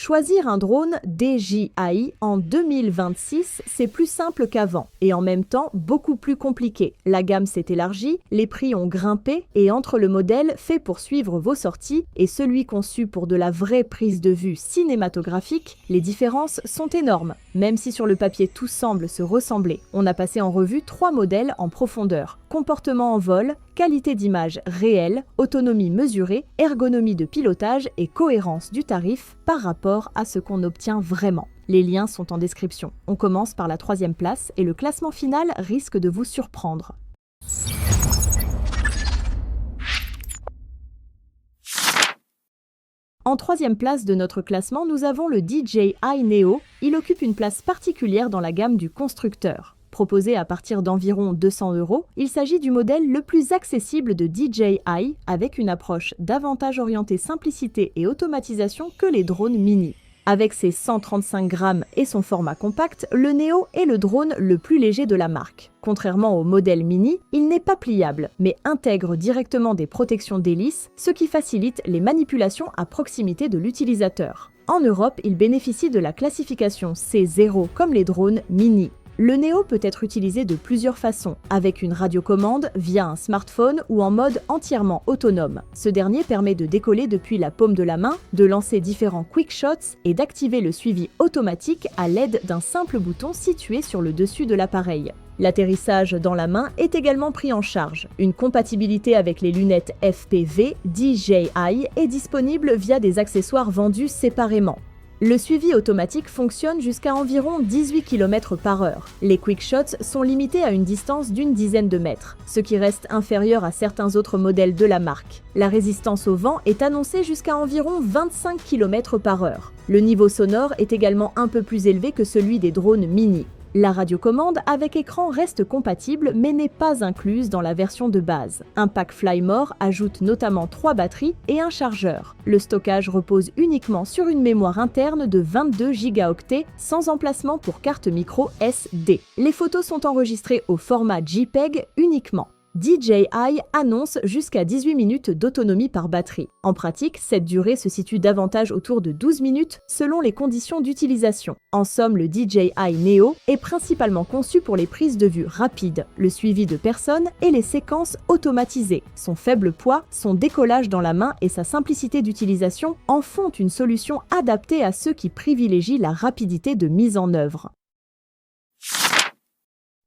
Choisir un drone DJI en 2026, c'est plus simple qu'avant et en même temps beaucoup plus compliqué. La gamme s'est élargie, les prix ont grimpé et entre le modèle fait pour suivre vos sorties et celui conçu pour de la vraie prise de vue cinématographique, les différences sont énormes. Même si sur le papier tout semble se ressembler, on a passé en revue 3 modèles en profondeur. Comportement en vol, qualité d'image réelle, autonomie mesurée, ergonomie de pilotage et cohérence du tarif par rapport à ce qu'on obtient vraiment. Les liens sont en description. On commence par la 3e place et le classement final risque de vous surprendre. En 3e place de notre classement, nous avons le DJI Neo. Il occupe une place particulière dans la gamme du constructeur. Proposé à partir d'environ 200 €, il s'agit du modèle le plus accessible de DJI avec une approche davantage orientée simplicité et automatisation que les drones mini. Avec ses 135 grammes et son format compact, le Neo est le drone le plus léger de la marque. Contrairement au modèle mini, il n'est pas pliable, mais intègre directement des protections d'hélice, ce qui facilite les manipulations à proximité de l'utilisateur. En Europe, il bénéficie de la classification C0 comme les drones mini. Le Neo peut être utilisé de plusieurs façons, avec une radiocommande, via un smartphone ou en mode entièrement autonome. Ce dernier permet de décoller depuis la paume de la main, de lancer différents quick shots et d'activer le suivi automatique à l'aide d'un simple bouton situé sur le dessus de l'appareil. L'atterrissage dans la main est également pris en charge. Une compatibilité avec les lunettes FPV DJI est disponible via des accessoires vendus séparément. Le suivi automatique fonctionne jusqu'à environ 18 km/h. Les quickshots sont limités à une distance d'une dizaine de mètres, ce qui reste inférieur à certains autres modèles de la marque. La résistance au vent est annoncée jusqu'à environ 25 km/h. Le niveau sonore est également un peu plus élevé que celui des drones mini. La radiocommande avec écran reste compatible mais n'est pas incluse dans la version de base. Un pack Flymore ajoute notamment 3 batteries et un chargeur. Le stockage repose uniquement sur une mémoire interne de 22 Go sans emplacement pour carte micro SD. Les photos sont enregistrées au format JPEG uniquement. DJI annonce jusqu'à 18 minutes d'autonomie par batterie. En pratique, cette durée se situe davantage autour de 12 minutes selon les conditions d'utilisation. En somme, le DJI Neo est principalement conçu pour les prises de vue rapides, le suivi de personnes et les séquences automatisées. Son faible poids, son décollage dans la main et sa simplicité d'utilisation en font une solution adaptée à ceux qui privilégient la rapidité de mise en œuvre.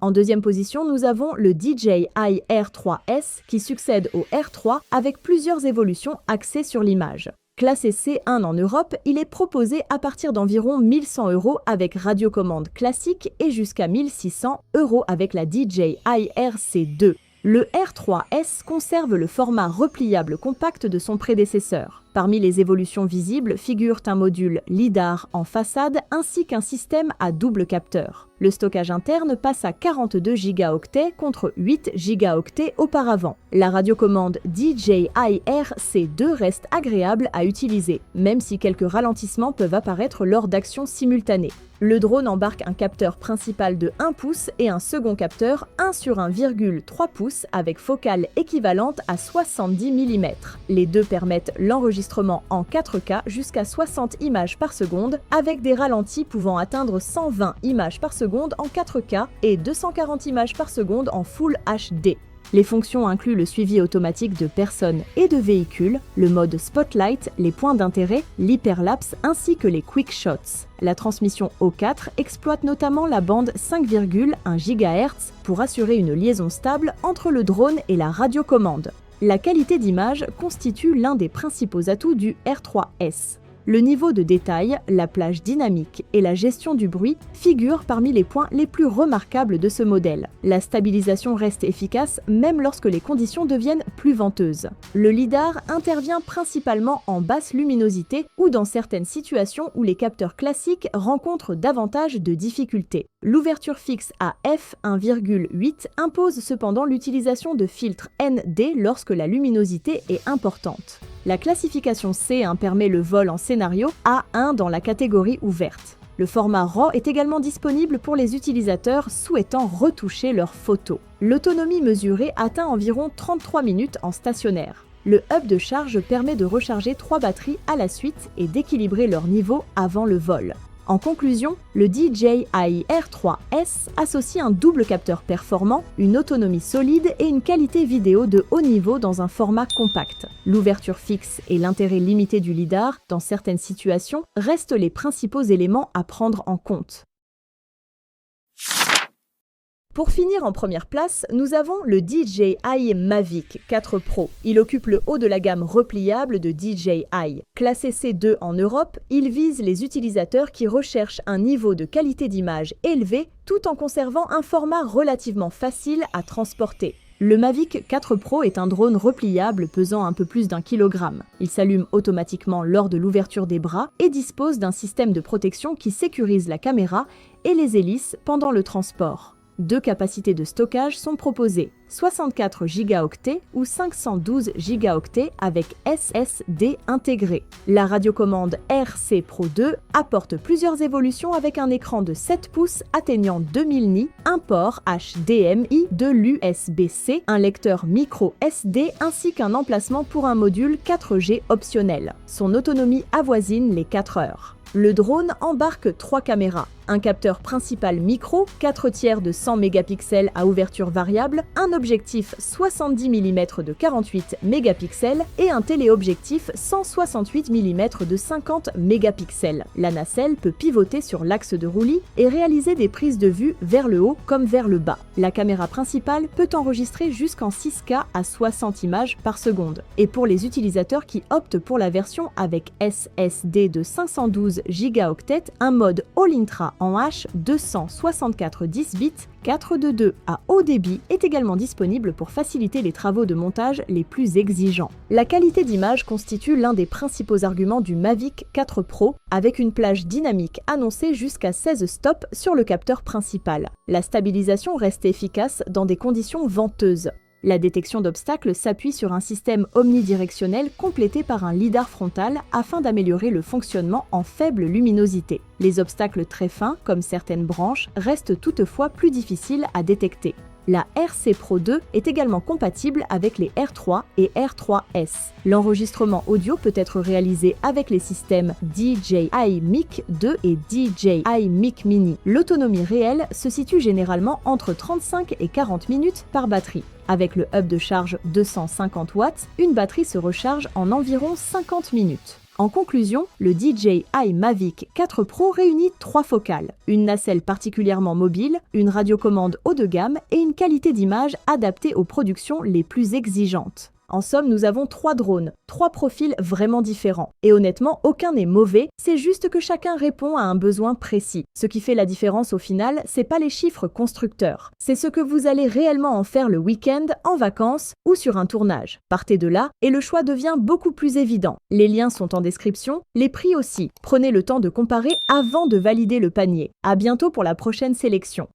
En 2e position, nous avons le DJI R3S qui succède au R3 avec plusieurs évolutions axées sur l'image. Classé C1 en Europe, il est proposé à partir d'environ 1100 € avec radiocommande classique et jusqu'à 1600 € avec la DJI RC2. Le R3S conserve le format repliable compact de son prédécesseur. Parmi les évolutions visibles figurent un module LiDAR en façade ainsi qu'un système à double capteur. Le stockage interne passe à 42 Go contre 8 Go auparavant. La radiocommande DJI RC2 reste agréable à utiliser, même si quelques ralentissements peuvent apparaître lors d'actions simultanées. Le drone embarque un capteur principal de 1 pouce et un second capteur 1 sur 1,3 pouces avec focale équivalente à 70 mm. Les deux permettent l'enregistrement en 4K jusqu'à 60 images par seconde avec des ralentis pouvant atteindre 120 images par seconde en 4K et 240 images par seconde en Full HD. Les fonctions incluent le suivi automatique de personnes et de véhicules, le mode Spotlight, les points d'intérêt, l'hyperlapse ainsi que les quick shots. La transmission O4 exploite notamment la bande 5,1 GHz pour assurer une liaison stable entre le drone et la radiocommande. La qualité d'image constitue l'un des principaux atouts du R3S. Le niveau de détail, la plage dynamique et la gestion du bruit figurent parmi les points les plus remarquables de ce modèle. La stabilisation reste efficace même lorsque les conditions deviennent plus venteuses. Le LiDAR intervient principalement en basse luminosité ou dans certaines situations où les capteurs classiques rencontrent davantage de difficultés. L'ouverture fixe à f1,8 impose cependant l'utilisation de filtres ND lorsque la luminosité est importante. La classification C1 permet le vol en scénario A1 dans la catégorie ouverte. Le format RAW est également disponible pour les utilisateurs souhaitant retoucher leurs photos. L'autonomie mesurée atteint environ 33 minutes en stationnaire. Le hub de charge permet de recharger 3 batteries à la suite et d'équilibrer leur niveau avant le vol. En conclusion, le DJI R3S associe un double capteur performant, une autonomie solide et une qualité vidéo de haut niveau dans un format compact. L'ouverture fixe et l'intérêt limité du lidar, dans certaines situations, restent les principaux éléments à prendre en compte. Pour finir en première place, nous avons le DJI Mavic 4 Pro. Il occupe le haut de la gamme repliable de DJI. Classé C2 en Europe, il vise les utilisateurs qui recherchent un niveau de qualité d'image élevé tout en conservant un format relativement facile à transporter. Le Mavic 4 Pro est un drone repliable pesant un peu plus d'1 kg. Il s'allume automatiquement lors de l'ouverture des bras et dispose d'un système de protection qui sécurise la caméra et les hélices pendant le transport. 2 capacités de stockage sont proposées, 64 Go ou 512 Go avec SSD intégré. La radiocommande RC Pro 2 apporte plusieurs évolutions avec un écran de 7 pouces atteignant 2000 nits, un port HDMI, de l'USB-C, un lecteur micro SD ainsi qu'un emplacement pour un module 4G optionnel. Son autonomie avoisine les 4 heures. Le drone embarque 3 caméras, un capteur principal micro, 4/3 de 100 mégapixels à ouverture variable, un objectif 70 mm de 48 mégapixels et un téléobjectif 168 mm de 50 mégapixels. La nacelle peut pivoter sur l'axe de roulis et réaliser des prises de vue vers le haut comme vers le bas. La caméra principale peut enregistrer jusqu'en 6K à 60 images par seconde. Et pour les utilisateurs qui optent pour la version avec SSD de 512 Go, un mode All-Intra en H264 10 bits 422 à haut débit est également disponible pour faciliter les travaux de montage les plus exigeants. La qualité d'image constitue l'un des principaux arguments du Mavic 4 Pro, avec une plage dynamique annoncée jusqu'à 16 stops sur le capteur principal. La stabilisation reste efficace dans des conditions venteuses. La détection d'obstacles s'appuie sur un système omnidirectionnel complété par un lidar frontal afin d'améliorer le fonctionnement en faible luminosité. Les obstacles très fins, comme certaines branches, restent toutefois plus difficiles à détecter. La RC Pro 2 est également compatible avec les R3 et R3S. L'enregistrement audio peut être réalisé avec les systèmes DJI Mic 2 et DJI Mic Mini. L'autonomie réelle se situe généralement entre 35 et 40 minutes par batterie. Avec le hub de charge 250 watts, une batterie se recharge en environ 50 minutes. En conclusion, le DJI Mavic 4 Pro réunit 3 focales, une nacelle particulièrement mobile, une radiocommande haut de gamme et une qualité d'image adaptée aux productions les plus exigeantes. En somme, nous avons 3 drones, 3 profils vraiment différents. Et honnêtement, aucun n'est mauvais, c'est juste que chacun répond à un besoin précis. Ce qui fait la différence au final, c'est pas les chiffres constructeurs. C'est ce que vous allez réellement en faire le week-end, en vacances ou sur un tournage. Partez de là et le choix devient beaucoup plus évident. Les liens sont en description, les prix aussi. Prenez le temps de comparer avant de valider le panier. À bientôt pour la prochaine sélection.